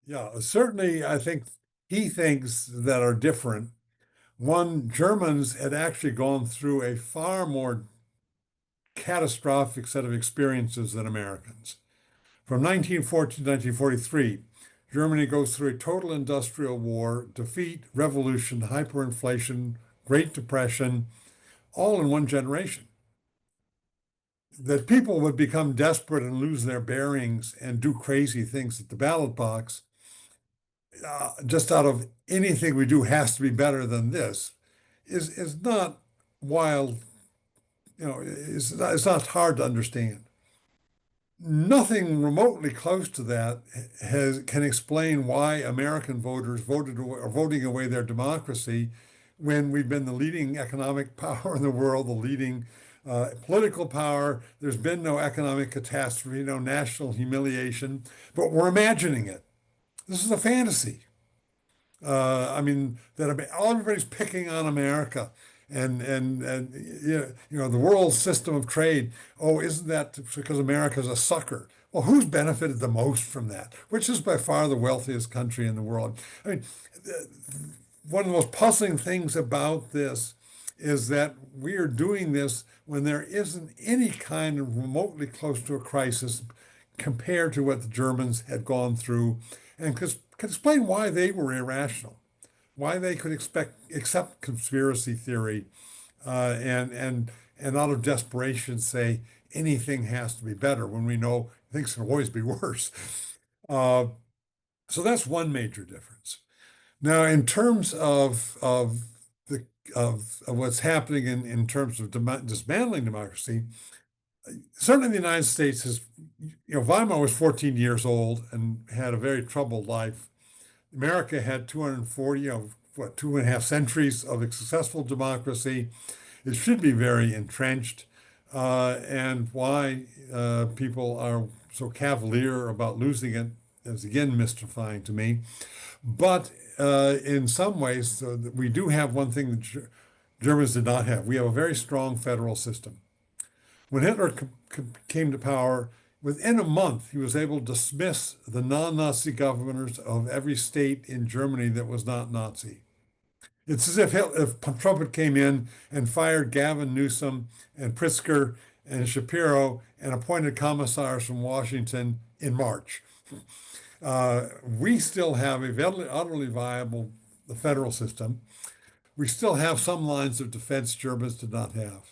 Yeah, certainly, I think key things that are different. One, Germans had actually gone through a far more catastrophic set of experiences than Americans. From 1914 to 1943, Germany goes through a total industrial war, defeat, revolution, hyperinflation, Great Depression, all in one generation. That people would become desperate and lose their bearings and do crazy things at the ballot box, just out of anything we do has to be better than this, is not wild. It's not hard to understand. Nothing remotely close to that can explain why American voters are voting away their democracy when we've been the leading economic power in the world, the leading political power. There's been no economic catastrophe, no national humiliation, but we're imagining it. This is a fantasy. I mean, everybody's picking on America and the world system of trade. Oh, isn't that because America's a sucker? Well, who's benefited the most from that? Which is by far the wealthiest country in the world. I mean, one of the most puzzling things about this is that we are doing this when there isn't any kind of remotely close to a crisis compared to what the Germans had gone through, and could explain why they were irrational, why they could accept conspiracy theory, and out of desperation say anything has to be better when we know things can always be worse. Uh, so that's one major difference. Now, in terms of the of what's happening in terms of dismantling democracy, certainly the United States has, Weimar was 14 years old and had a very troubled life. America had 240, 2.5 centuries of a successful democracy. It should be very entrenched. And why people are so cavalier about losing it is again mystifying to me. But in some ways, we do have one thing that Germans did not have. We have a very strong federal system. When Hitler came to power, within a month, he was able to dismiss the non-Nazi governors of every state in Germany that was not Nazi. It's as if Trump came in and fired Gavin Newsom and Pritzker and Shapiro and appointed commissars from Washington in March. We still have a very utterly viable federal system. We still have some lines of defense Germans did not have.